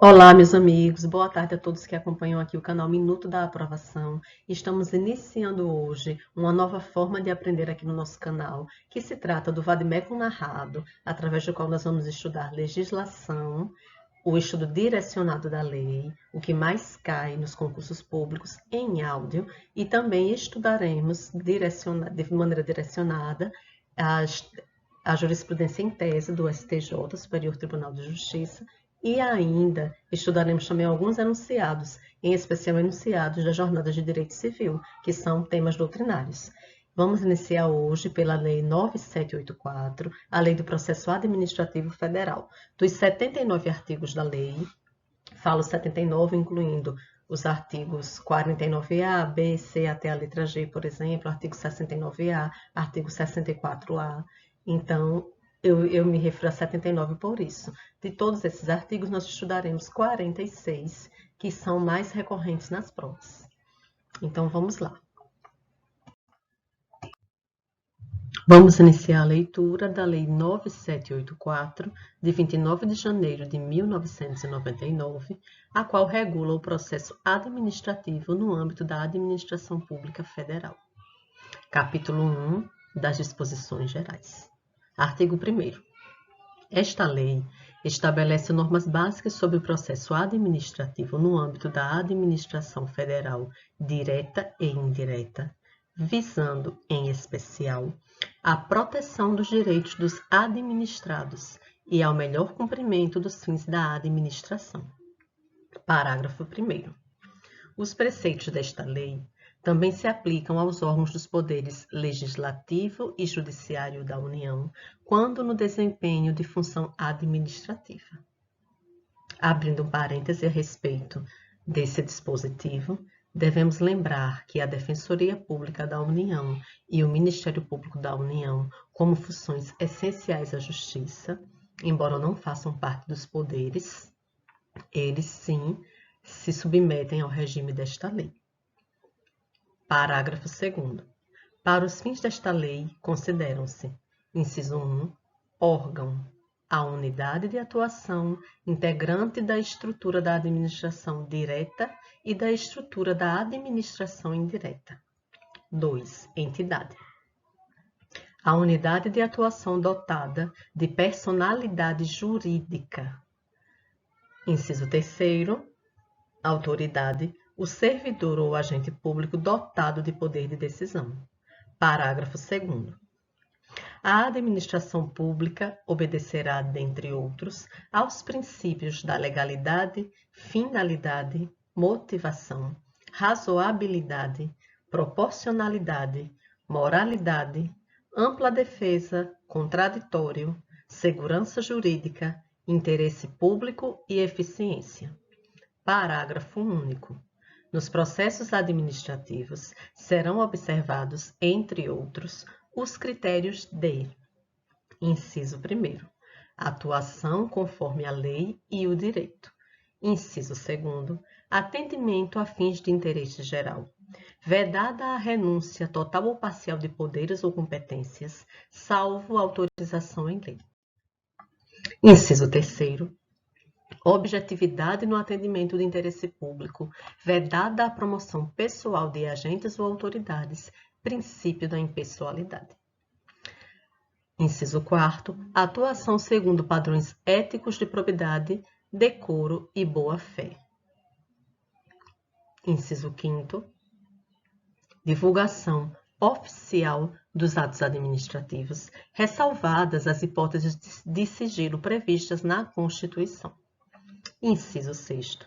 Olá, meus amigos. Boa tarde a todos que acompanham aqui o canal Minuto da Aprovação. Estamos iniciando hoje uma nova forma de aprender aqui no nosso canal, que se trata do Vade-Mecum narrado, através do qual nós vamos estudar legislação, o estudo direcionado da lei, o que mais cai nos concursos públicos em áudio, e também estudaremos de maneira direcionada a jurisprudência em tese do STJ, Superior Tribunal de Justiça, e ainda estudaremos também alguns enunciados, em especial enunciados das jornadas de direito civil, que são temas doutrinários. Vamos iniciar hoje pela Lei 9784, a Lei do Processo Administrativo Federal. Dos 79 artigos da lei, falo 79, incluindo os artigos 49A, B, C até a letra G, por exemplo, artigo 69A, artigo 64A. Então, eu me refiro a 79 por isso. De todos esses artigos, nós estudaremos 46, que são mais recorrentes nas provas. Então, vamos lá. Vamos iniciar a leitura da Lei 9784, de 29 de janeiro de 1999, a qual regula o processo administrativo no âmbito da Administração Pública Federal. Capítulo 1 das Disposições Gerais. Artigo 1º. Esta lei estabelece normas básicas sobre o processo administrativo no âmbito da administração federal direta e indireta, visando, em especial, a proteção dos direitos dos administrados e ao melhor cumprimento dos fins da administração. Parágrafo 1º. Os preceitos desta lei também se aplicam aos órgãos dos poderes legislativo e judiciário da União, quando no desempenho de função administrativa. Abrindo um parêntese a respeito desse dispositivo, devemos lembrar que a Defensoria Pública da União e o Ministério Público da União, como funções essenciais à Justiça, embora não façam parte dos poderes, eles sim se submetem ao regime desta lei. Parágrafo 2º. Para os fins desta lei, consideram-se: inciso 1, órgão, a unidade de atuação integrante da estrutura da administração direta e da estrutura da administração indireta. 2, entidade. A unidade de atuação dotada de personalidade jurídica. Inciso 3º, autoridade, o servidor ou agente público dotado de poder de decisão. Parágrafo 2º. A administração pública obedecerá, dentre outros, aos princípios da legalidade, finalidade, motivação, razoabilidade, proporcionalidade, moralidade, ampla defesa, contraditório, segurança jurídica, interesse público e eficiência. Parágrafo único. Nos processos administrativos serão observados, entre outros, os critérios de: inciso 1º, atuação conforme a lei e o direito. Inciso 2º, atendimento a fins de interesse geral, vedada a renúncia total ou parcial de poderes ou competências, salvo autorização em lei. Inciso 3º, objetividade no atendimento do interesse público, vedada a promoção pessoal de agentes ou autoridades, princípio da impessoalidade. Inciso 4º, atuação segundo padrões éticos de probidade, decoro e boa-fé. Inciso 5º, divulgação oficial dos atos administrativos, ressalvadas as hipóteses de sigilo previstas na Constituição. Inciso 6º,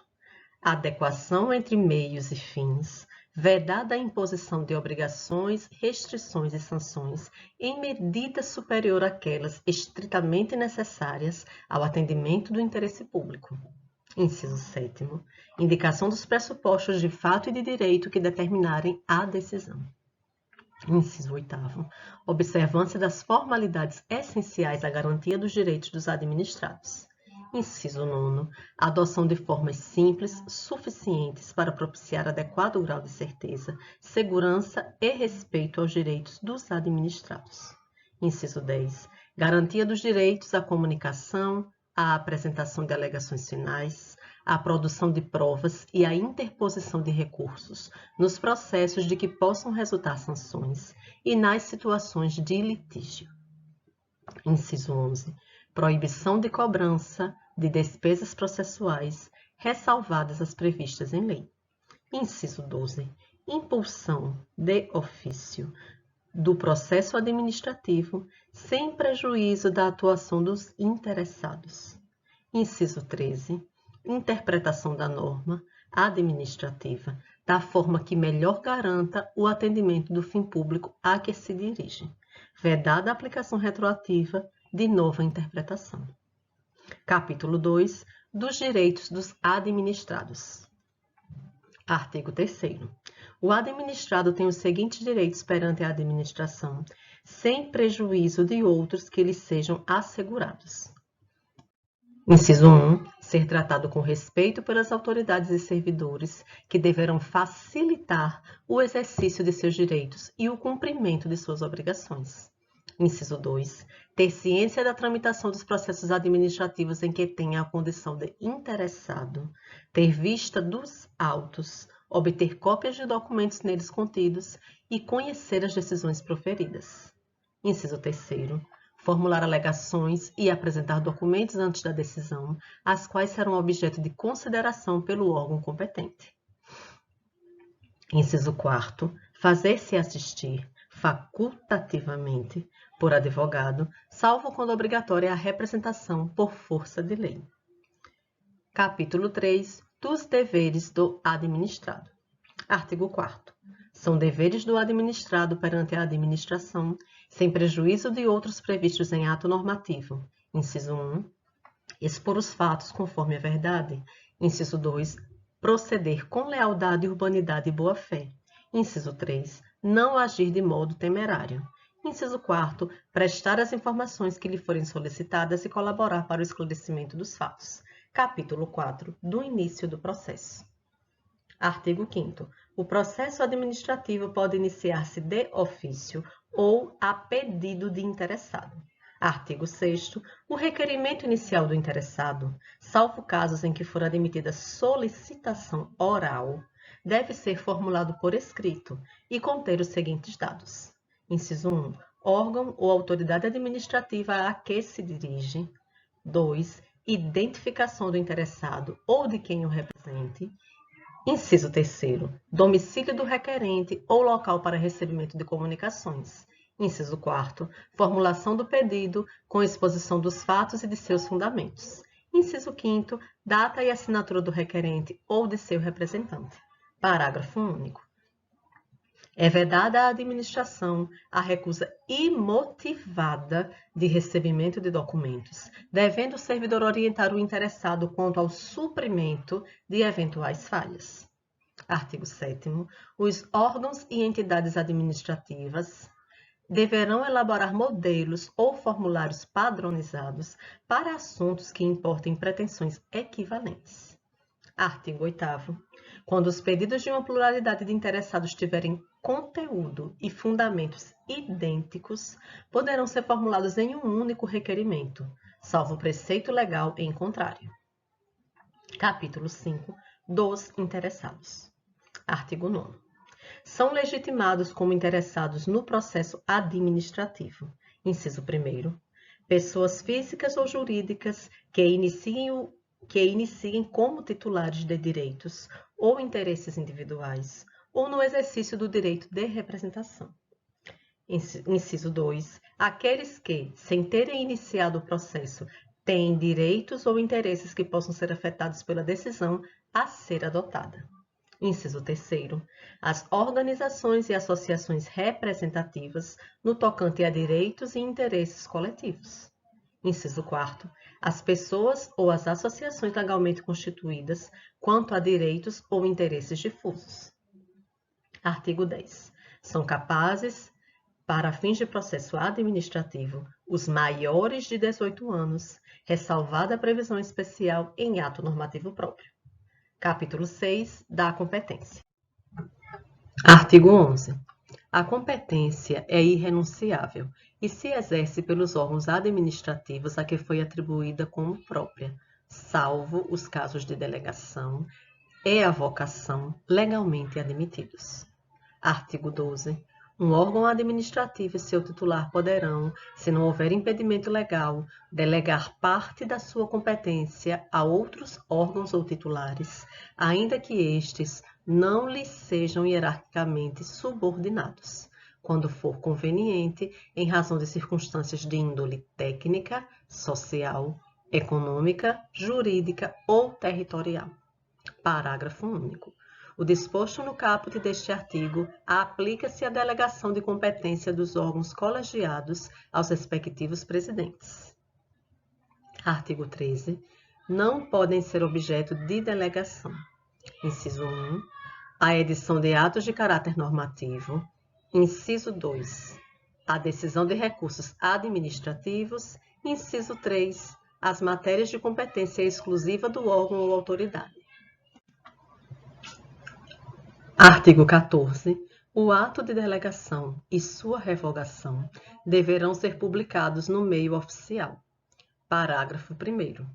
adequação entre meios e fins, vedada a imposição de obrigações, restrições e sanções em medida superior àquelas estritamente necessárias ao atendimento do interesse público. Inciso 7º, indicação dos pressupostos de fato e de direito que determinarem a decisão. Inciso 8º, observância das formalidades essenciais à garantia dos direitos dos administrados. Inciso 9º, adoção de formas simples, suficientes para propiciar adequado grau de certeza, segurança e respeito aos direitos dos administrados. Inciso 10, garantia dos direitos à comunicação, à apresentação de alegações finais, a produção de provas e a interposição de recursos nos processos de que possam resultar sanções e nas situações de litígio. Inciso 11. Proibição de cobrança de despesas processuais, ressalvadas as previstas em lei. Inciso 12. Impulsão de ofício do processo administrativo sem prejuízo da atuação dos interessados. Inciso 13. Interpretação da norma administrativa da forma que melhor garanta o atendimento do fim público a que se dirige, vedada a aplicação retroativa de nova interpretação. Capítulo 2. Dos direitos dos administrados. Artigo 3º. O administrado tem os seguintes direitos perante a administração, sem prejuízo de outros que lhe sejam assegurados. Inciso 1. Ser tratado com respeito pelas autoridades e servidores, que deverão facilitar o exercício de seus direitos e o cumprimento de suas obrigações. Inciso 2. Ter ciência da tramitação dos processos administrativos em que tenha a condição de interessado, ter vista dos autos, obter cópias de documentos neles contidos e conhecer as decisões proferidas. Inciso 3º. Formular alegações e apresentar documentos antes da decisão, as quais serão objeto de consideração pelo órgão competente. Inciso 4º. Fazer-se assistir facultativamente por advogado, salvo quando obrigatória a representação por força de lei. Capítulo 3. Dos deveres do administrado. Artigo 4º. São deveres do administrado perante a administração, sem prejuízo de outros previstos em ato normativo. Inciso 1. Expor os fatos conforme a verdade. Inciso 2. Proceder com lealdade, urbanidade e boa-fé. Inciso 3. Não agir de modo temerário. Inciso 4º. Prestar as informações que lhe forem solicitadas e colaborar para o esclarecimento dos fatos. Capítulo 4. Do início do processo. Artigo 5º. O processo administrativo pode iniciar-se de ofício ou a pedido de interessado. Artigo 6º. O requerimento inicial do interessado, salvo casos em que for admitida solicitação oral, deve ser formulado por escrito e conter os seguintes dados. Inciso 1. Órgão ou autoridade administrativa a que se dirige. 2. Identificação do interessado ou de quem o represente. Inciso 3º. Domicílio do requerente ou local para recebimento de comunicações. Inciso 4º. Formulação do pedido com exposição dos fatos e de seus fundamentos. Inciso 5º. Data e assinatura do requerente ou de seu representante. Parágrafo único. É vedada à administração a recusa imotivada de recebimento de documentos, devendo o servidor orientar o interessado quanto ao suprimento de eventuais falhas. Artigo 7º. Os órgãos e entidades administrativas deverão elaborar modelos ou formulários padronizados para assuntos que importem pretensões equivalentes. Artigo 8º. Quando os pedidos de uma pluralidade de interessados tiverem conteúdo e fundamentos idênticos, poderão ser formulados em um único requerimento, salvo preceito legal em contrário. Capítulo 5. Dos interessados. Artigo 9º. São legitimados como interessados no processo administrativo. Inciso 1º. Pessoas físicas ou jurídicas que iniciem como titulares de direitos ou interesses individuais, ou no exercício do direito de representação. Inciso 2. Aqueles que, sem terem iniciado o processo, têm direitos ou interesses que possam ser afetados pela decisão a ser adotada. Inciso 3º. As organizações e associações representativas no tocante a direitos e interesses coletivos. Inciso 4º. As pessoas ou as associações legalmente constituídas quanto a direitos ou interesses difusos. Artigo 10. São capazes, para fins de processo administrativo, os maiores de 18 anos, ressalvada a previsão especial em ato normativo próprio. Capítulo 6. Da competência. Artigo 11. A competência é irrenunciável e se exerce pelos órgãos administrativos a que foi atribuída como própria, salvo os casos de delegação e avocação legalmente admitidos. Artigo 12. Um órgão administrativo e seu titular poderão, se não houver impedimento legal, delegar parte da sua competência a outros órgãos ou titulares, ainda que estes não lhes sejam hierarquicamente subordinados, quando for conveniente, em razão de circunstâncias de índole técnica, social, econômica, jurídica ou territorial. Parágrafo único. O disposto no caput deste artigo aplica-se à delegação de competência dos órgãos colegiados aos respectivos presidentes. Artigo 13. Não podem ser objeto de delegação. Inciso 1. A edição de atos de caráter normativo. Inciso 2. A decisão de recursos administrativos. Inciso 3. As matérias de competência exclusiva do órgão ou autoridade. Artigo 14. O ato de delegação e sua revogação deverão ser publicados no meio oficial. Parágrafo 1º.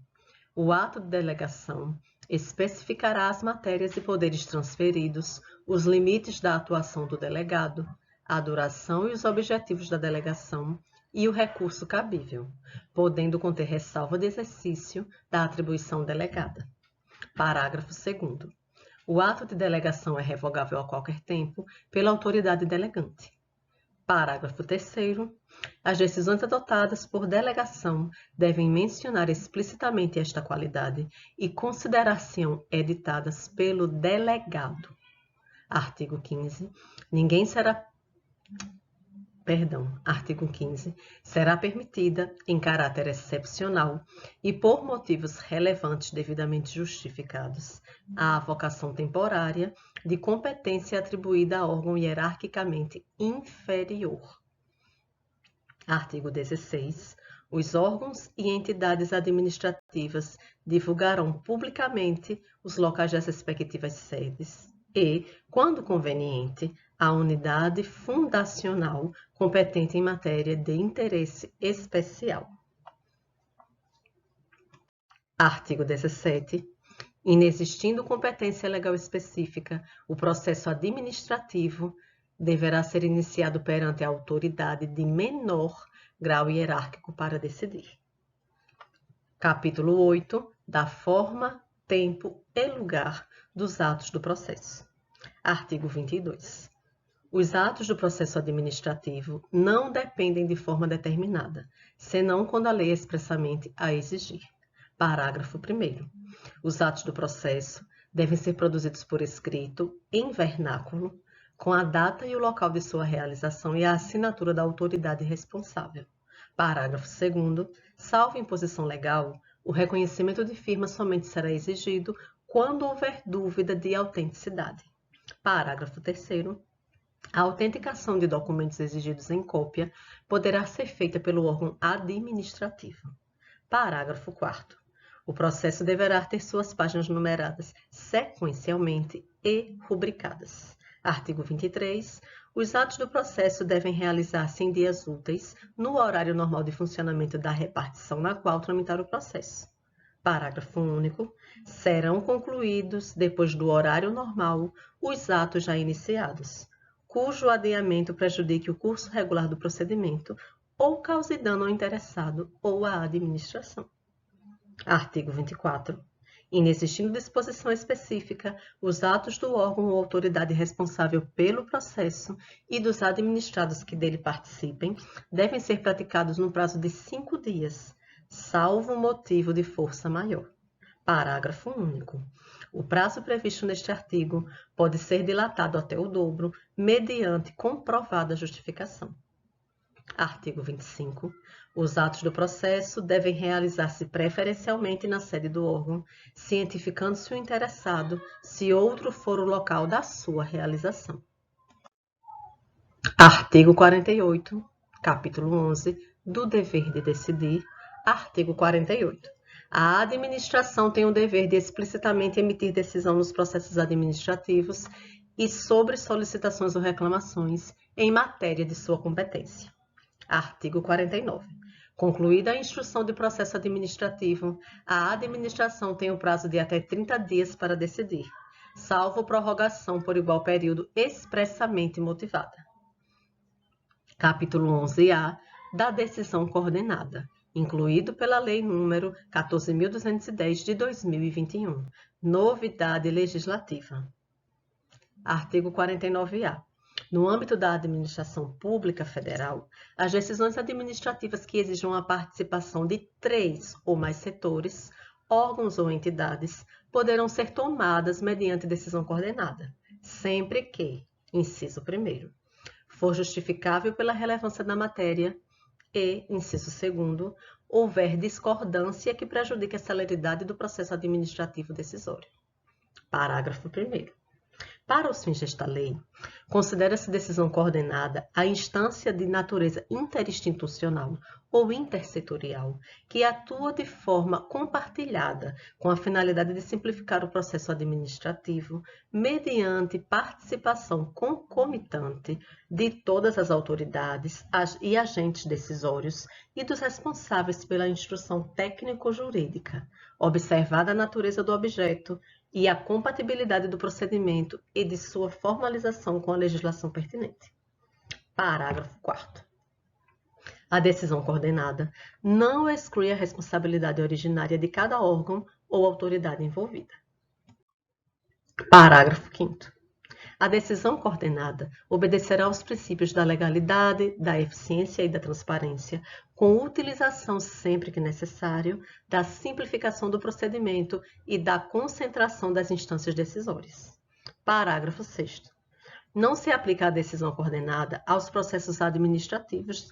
O ato de delegação especificará as matérias e poderes transferidos, os limites da atuação do delegado, a duração e os objetivos da delegação e o recurso cabível, podendo conter ressalva de exercício da atribuição delegada. Parágrafo 2º. O ato de delegação é revogável a qualquer tempo pela autoridade delegante. Parágrafo 3º. As decisões adotadas por delegação devem mencionar explicitamente esta qualidade e considerar-se-ão editadas pelo delegado. Artigo 15. Artigo 15. Será permitida, em caráter excepcional e por motivos relevantes devidamente justificados, a avocação temporária de competência atribuída a órgão hierarquicamente inferior. Artigo 16. Os órgãos e entidades administrativas divulgarão publicamente os locais das respectivas sedes e, quando conveniente, a unidade fundacional competente em matéria de interesse especial. Artigo 17. Inexistindo competência legal específica, o processo administrativo deverá ser iniciado perante a autoridade de menor grau hierárquico para decidir. Capítulo 8. Da forma, tempo e lugar dos atos do processo. Artigo 22. Os atos do processo administrativo não dependem de forma determinada, senão quando a lei expressamente a exigir. Parágrafo 1º. Os atos do processo devem ser produzidos por escrito, em vernáculo, com a data e o local de sua realização e a assinatura da autoridade responsável. Parágrafo 2º. Salvo imposição legal, o reconhecimento de firma somente será exigido quando houver dúvida de autenticidade. Parágrafo 3º. A autenticação de documentos exigidos em cópia poderá ser feita pelo órgão administrativo. Parágrafo 4º. O processo deverá ter suas páginas numeradas sequencialmente e rubricadas. Artigo 23. Os atos do processo devem realizar-se em dias úteis, no horário normal de funcionamento da repartição na qual tramitar o processo. Parágrafo único. Serão concluídos, depois do horário normal, os atos já iniciados, cujo adiamento prejudique o curso regular do procedimento ou cause dano ao interessado ou à administração. Artigo 24. Inexistindo disposição específica, os atos do órgão ou autoridade responsável pelo processo e dos administrados que dele participem devem ser praticados no prazo de 5 dias, salvo motivo de força maior. Parágrafo único. O prazo previsto neste artigo pode ser dilatado até o dobro, mediante comprovada justificação. Artigo 25. Os atos do processo devem realizar-se preferencialmente na sede do órgão, cientificando-se o interessado, se outro for o local da sua realização. Artigo 48, capítulo 11, do dever de decidir. Artigo 48. A administração tem o dever de explicitamente emitir decisão nos processos administrativos e sobre solicitações ou reclamações em matéria de sua competência. Artigo 49. Concluída a instrução de processo administrativo, a administração tem o prazo de até 30 dias para decidir, salvo prorrogação por igual período expressamente motivada. Capítulo 11A da decisão coordenada, incluído pela Lei nº 14.210 de 2021, novidade legislativa. Artigo 49A. No âmbito da administração pública federal, as decisões administrativas que exijam a participação de 3 ou mais setores, órgãos ou entidades, poderão ser tomadas mediante decisão coordenada, sempre que, inciso 1º, for justificável pela relevância da matéria e, inciso 2º, houver discordância que prejudique a celeridade do processo administrativo decisório. Parágrafo 1º. Para os fins desta lei, considera-se decisão coordenada a instância de natureza interinstitucional ou intersetorial que atua de forma compartilhada com a finalidade de simplificar o processo administrativo mediante participação concomitante de todas as autoridades e agentes decisórios e dos responsáveis pela instrução técnico-jurídica, observada a natureza do objeto e a compatibilidade do procedimento e de sua formalização com a legislação pertinente. Parágrafo 4º. A decisão coordenada não exclui a responsabilidade originária de cada órgão ou autoridade envolvida. Parágrafo 5º. A decisão coordenada obedecerá aos princípios da legalidade, da eficiência e da transparência, com utilização, sempre que necessário, da simplificação do procedimento e da concentração das instâncias decisórias. Parágrafo 6º. Não se aplica a decisão coordenada aos processos administrativos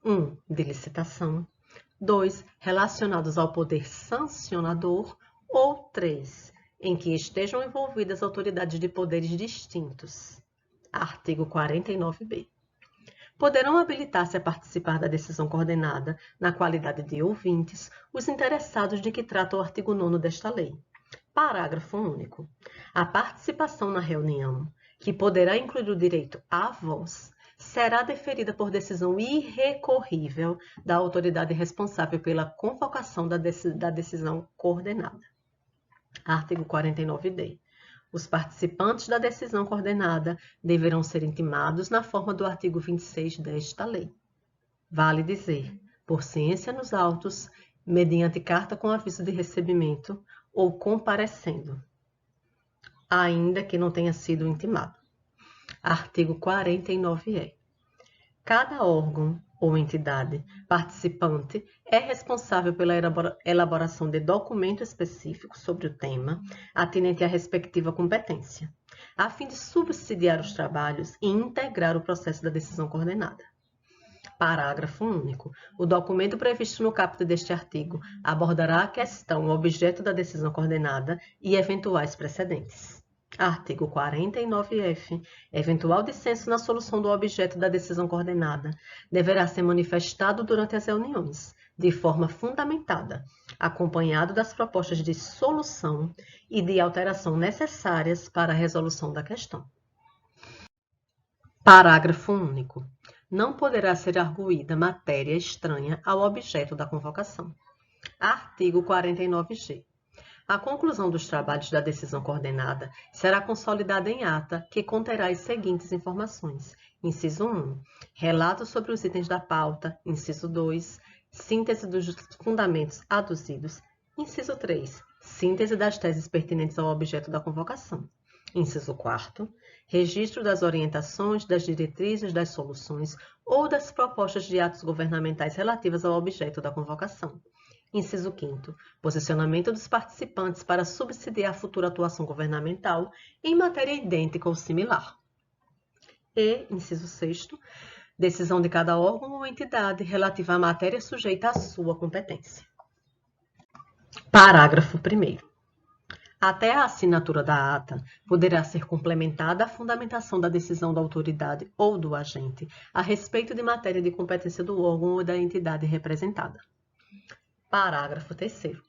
1. De licitação, 2. Relacionados ao poder sancionador ou 3. Em que estejam envolvidas autoridades de poderes distintos. Artigo 49b. Poderão habilitar-se a participar da decisão coordenada, na qualidade de ouvintes, os interessados de que trata o artigo 9º desta lei. Parágrafo único. A participação na reunião, que poderá incluir o direito à voz, será deferida por decisão irrecorrível da autoridade responsável pela convocação da decisão coordenada. Artigo 49d. Os participantes da decisão coordenada deverão ser intimados na forma do artigo 26 desta lei. Vale dizer, por ciência nos autos, mediante carta com aviso de recebimento ou comparecendo, ainda que não tenha sido intimado. Artigo 49e. Cada órgão ou entidade participante é responsável pela elaboração de documento específico sobre o tema, atinente à respectiva competência, a fim de subsidiar os trabalhos e integrar o processo da decisão coordenada. Parágrafo único. O documento previsto no caput deste artigo abordará a questão objeto da decisão coordenada e eventuais precedentes. Artigo 49f. Eventual dissenso na solução do objeto da decisão coordenada deverá ser manifestado durante as reuniões, de forma fundamentada, acompanhado das propostas de solução e de alteração necessárias para a resolução da questão. Parágrafo único. Não poderá ser arguída matéria estranha ao objeto da convocação. Artigo 49g. A conclusão dos trabalhos da decisão coordenada será consolidada em ata, que conterá as seguintes informações. Inciso 1. Relato sobre os itens da pauta. Inciso 2. Síntese dos fundamentos aduzidos. Inciso 3. Síntese das teses pertinentes ao objeto da convocação. Inciso 4. Registro das orientações, das diretrizes, das soluções ou das propostas de atos governamentais relativas ao objeto da convocação. Inciso 5º. Posicionamento dos participantes para subsidiar a futura atuação governamental em matéria idêntica ou similar. E, inciso 6º, decisão de cada órgão ou entidade relativa à matéria sujeita à sua competência. Parágrafo 1º. Até a assinatura da ata, poderá ser complementada a fundamentação da decisão da autoridade ou do agente a respeito de matéria de competência do órgão ou da entidade representada. Parágrafo 3º.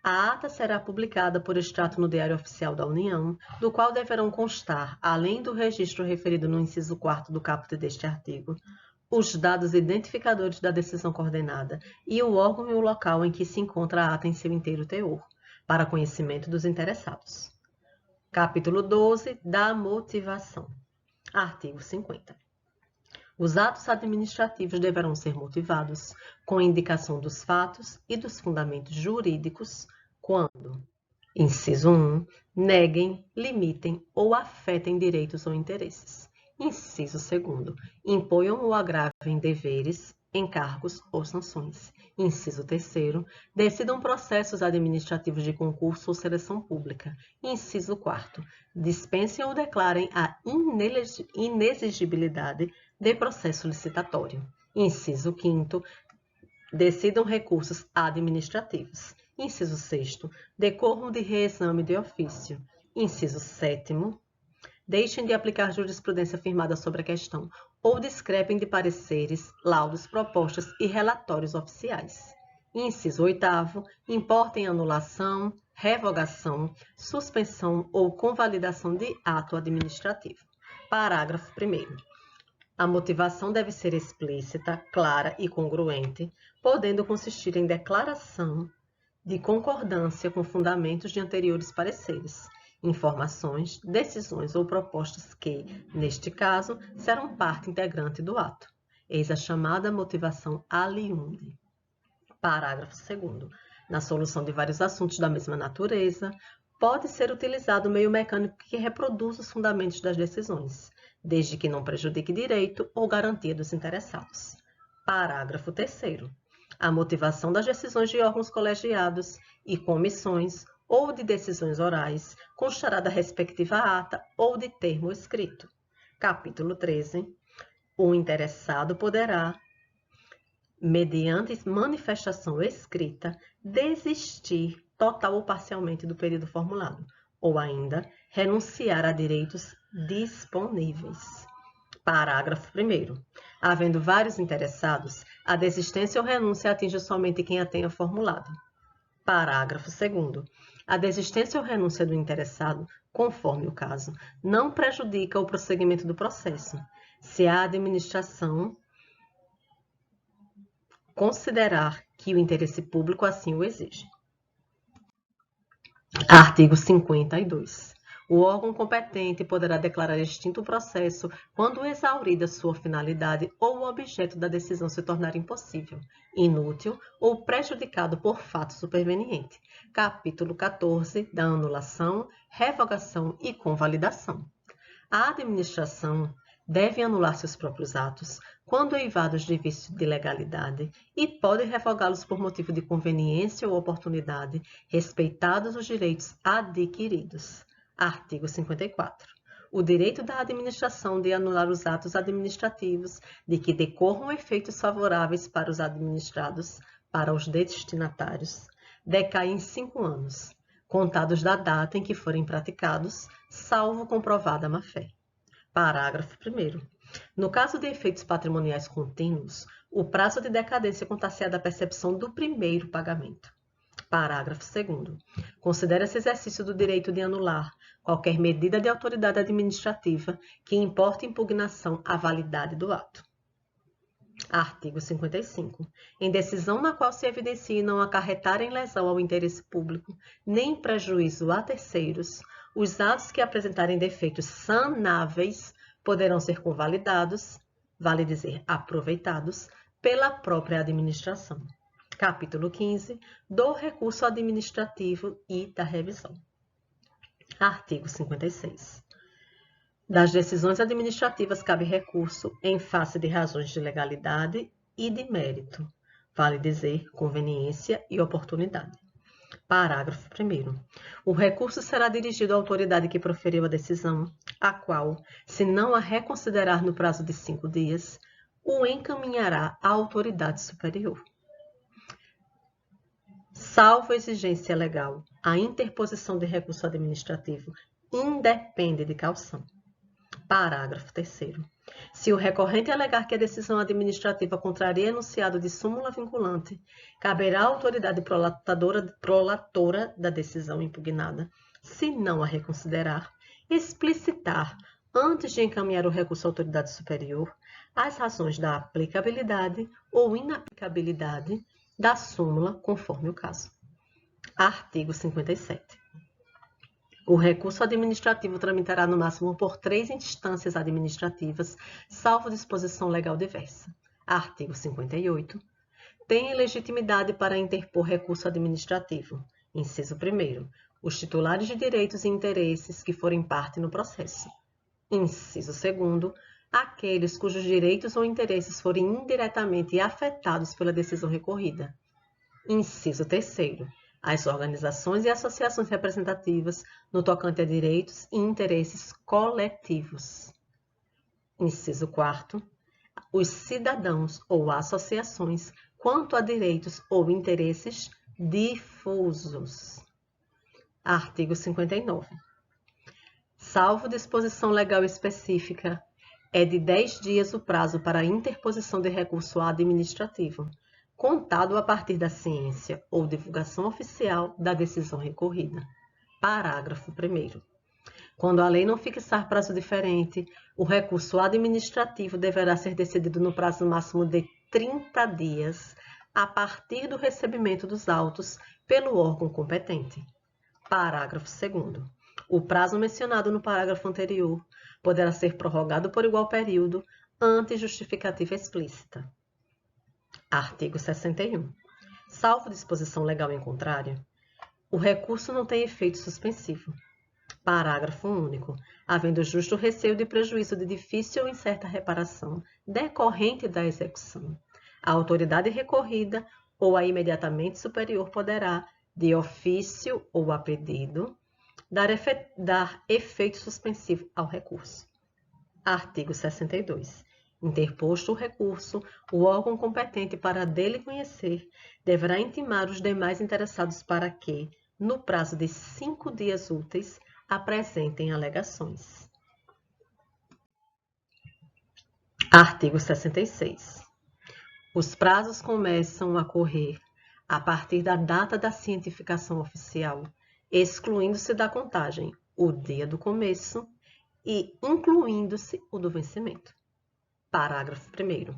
A ata será publicada por extrato no Diário Oficial da União, do qual deverão constar, além do registro referido no inciso 4º do caput deste artigo, os dados identificadores da decisão coordenada e o órgão e o local em que se encontra a ata em seu inteiro teor, para conhecimento dos interessados. Capítulo 12 da motivação. Artigo 50. Os atos administrativos deverão ser motivados com indicação dos fatos e dos fundamentos jurídicos quando, inciso 1, neguem, limitem ou afetem direitos ou interesses. Inciso 2, imponham ou agravem deveres, encargos ou sanções. Inciso 3, decidam processos administrativos de concurso ou seleção pública. Inciso 4, dispensem ou declarem a inexigibilidade de processo licitatório. Inciso 5, decidam recursos administrativos. Inciso 6, decorram de reexame de ofício. Inciso 7, deixem de aplicar jurisprudência firmada sobre a questão ou discrepem de pareceres, laudos, propostas e relatórios oficiais. Inciso 8, importem anulação, revogação, suspensão ou convalidação de ato administrativo. Parágrafo 1º. A motivação deve ser explícita, clara e congruente, podendo consistir em declaração de concordância com fundamentos de anteriores pareceres, informações, decisões ou propostas que, neste caso, serão parte integrante do ato. Eis a chamada motivação aliunde. Parágrafo 2º. Na solução de vários assuntos da mesma natureza, pode ser utilizado o meio mecânico que reproduz os fundamentos das decisões, desde que não prejudique direito ou garantia dos interessados. Parágrafo 3º. A motivação das decisões de órgãos colegiados e comissões ou de decisões orais constará da respectiva ata ou de termo escrito. Capítulo 13. O interessado poderá, mediante manifestação escrita, desistir total ou parcialmente do pedido formulado, ou ainda renunciar a direitos disponíveis. Parágrafo 1º. Havendo vários interessados, a desistência ou renúncia atinge somente quem a tenha formulado. Parágrafo 2º. A desistência ou renúncia do interessado, conforme o caso, não prejudica o prosseguimento do processo, se a administração considerar que o interesse público assim o exige. Artigo 52. O órgão competente poderá declarar extinto o processo quando exaurida sua finalidade ou o objeto da decisão se tornar impossível, inútil ou prejudicado por fato superveniente. Capítulo 14 da anulação, revogação e convalidação. A administração deve anular seus próprios atos quando eivados de vício de legalidade e pode revogá-los por motivo de conveniência ou oportunidade, respeitados os direitos adquiridos. Artigo 54. O direito da administração de anular os atos administrativos de que decorram efeitos favoráveis para os administrados, para os destinatários, decai em 5 anos, contados da data em que forem praticados, salvo comprovada má-fé. Parágrafo 1º. No caso de efeitos patrimoniais contínuos, o prazo de decadência contar-se-á da percepção do primeiro pagamento. Parágrafo 2º. Considera-se exercício do direito de anular qualquer medida de autoridade administrativa que importe impugnação à validade do ato. Artigo 55. Em decisão na qual se evidencie não acarretarem lesão ao interesse público, nem prejuízo a terceiros, os atos que apresentarem defeitos sanáveis poderão ser convalidados, vale dizer, aproveitados, pela própria administração. Capítulo 15. Do recurso administrativo e da revisão. Artigo 56. Das decisões administrativas cabe recurso em face de razões de legalidade e de mérito, vale dizer, conveniência e oportunidade. Parágrafo 1º. O recurso será dirigido à autoridade que proferiu a decisão, a qual, se não a reconsiderar no prazo de 5 dias, o encaminhará à autoridade superior. Salvo exigência legal, a interposição de recurso administrativo independe de caução. Parágrafo 3º. Se o recorrente alegar que a decisão administrativa contraria enunciado de súmula vinculante, caberá à autoridade prolatora da decisão impugnada, se não a reconsiderar, explicitar, antes de encaminhar o recurso à autoridade superior, as razões da aplicabilidade ou inaplicabilidade da súmula, conforme o caso. Artigo 57. O recurso administrativo tramitará no máximo por 3 instâncias administrativas, salvo disposição legal diversa. Artigo 58. Tem legitimidade para interpor recurso administrativo. Inciso 1º. Os titulares de direitos e interesses que forem parte no processo. Inciso 2º. Aqueles cujos direitos ou interesses forem indiretamente afetados pela decisão recorrida. Inciso 3º. As organizações e associações representativas no tocante a direitos e interesses coletivos. Inciso 4º. Os cidadãos ou associações quanto a direitos ou interesses difusos. Artigo 59. Salvo disposição legal específica, é de 10 dias o prazo para a interposição de recurso administrativo, contado a partir da ciência ou divulgação oficial da decisão recorrida. Parágrafo 1º. Quando a lei não fixar prazo diferente, o recurso administrativo deverá ser decidido no prazo máximo de 30 dias, a partir do recebimento dos autos pelo órgão competente. Parágrafo 2º. O prazo mencionado no parágrafo anterior poderá ser prorrogado por igual período, ante justificativa explícita. Artigo 61. Salvo disposição legal em contrário, o recurso não tem efeito suspensivo. Parágrafo único. Havendo justo receio de prejuízo de difícil ou incerta reparação decorrente da execução, a autoridade recorrida ou a imediatamente superior poderá, de ofício ou a pedido, dar efeito suspensivo ao recurso. Artigo 62. Interposto o recurso, o órgão competente para dele conhecer deverá intimar os demais interessados para que, no prazo de 5 dias úteis, apresentem alegações. Artigo 66. Os prazos começam a correr a partir da data da cientificação oficial, excluindo-se da contagem o dia do começo e incluindo-se o do vencimento. Parágrafo 1º.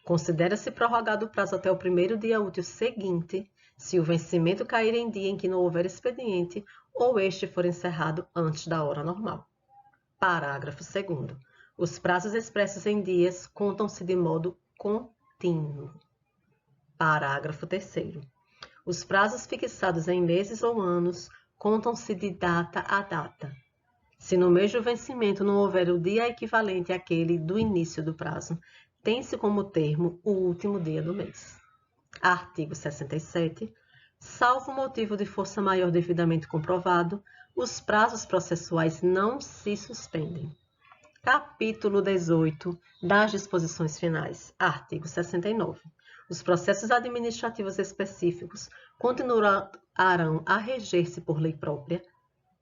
Considera-se prorrogado o prazo até o primeiro dia útil seguinte, se o vencimento cair em dia em que não houver expediente ou este for encerrado antes da hora normal. Parágrafo 2º. Os prazos expressos em dias contam-se de modo contínuo. Parágrafo 3º. Os prazos fixados em meses ou anos contam-se de data a data. Se no mês do vencimento não houver o dia equivalente àquele do início do prazo, tem-se como termo o último dia do mês. Artigo 67. Salvo motivo de força maior devidamente comprovado, os prazos processuais não se suspendem. Capítulo 18 das disposições finais. Artigo 69. Os processos administrativos específicos continuarão a reger-se por lei própria,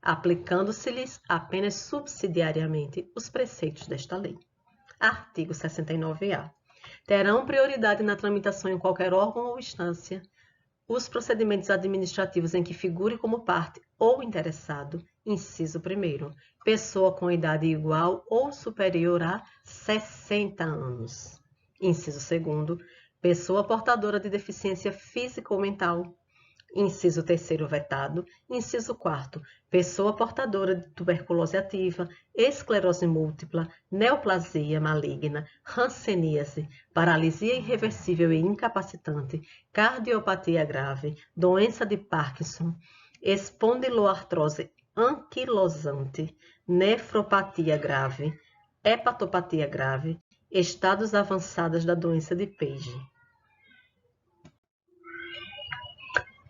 aplicando-se-lhes apenas subsidiariamente os preceitos desta lei. Artigo 69-A. Terão prioridade na tramitação em qualquer órgão ou instância os procedimentos administrativos em que figure como parte ou interessado, inciso 1º, pessoa com idade igual ou superior a 60 anos. Inciso 2º, pessoa portadora de deficiência física ou mental. Inciso 3º, vetado. Inciso 4º, pessoa portadora de tuberculose ativa, esclerose múltipla, neoplasia maligna, hanseníase, paralisia irreversível e incapacitante, cardiopatia grave, doença de Parkinson, espondiloartrose anquilosante, nefropatia grave, hepatopatia grave, estados avançados da doença de Page.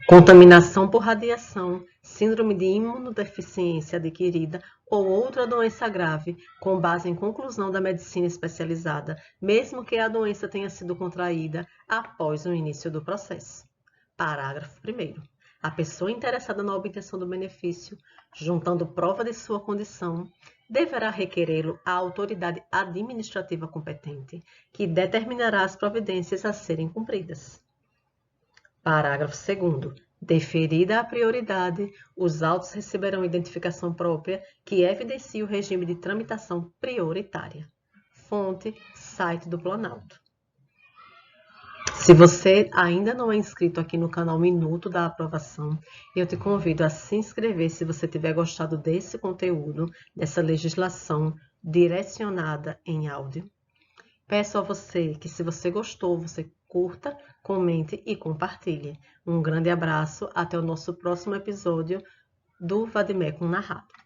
Contaminação por radiação, síndrome de imunodeficiência adquirida ou outra doença grave, com base em conclusão da medicina especializada, mesmo que a doença tenha sido contraída após o início do processo. Parágrafo 1º. A pessoa interessada na obtenção do benefício, juntando prova de sua condição, deverá requerê-lo à autoridade administrativa competente, que determinará as providências a serem cumpridas. Parágrafo 2º. Deferida a prioridade, os autos receberão identificação própria que evidencie o regime de tramitação prioritária. fonte, site do Planalto. Se você ainda não é inscrito aqui no canal Minuto da Aprovação, eu te convido a se inscrever se você tiver gostado desse conteúdo, dessa legislação direcionada em áudio. Peço a você que, se você gostou, você curta, comente e compartilhe. Um grande abraço, até o nosso próximo episódio do Vademecum Narrado.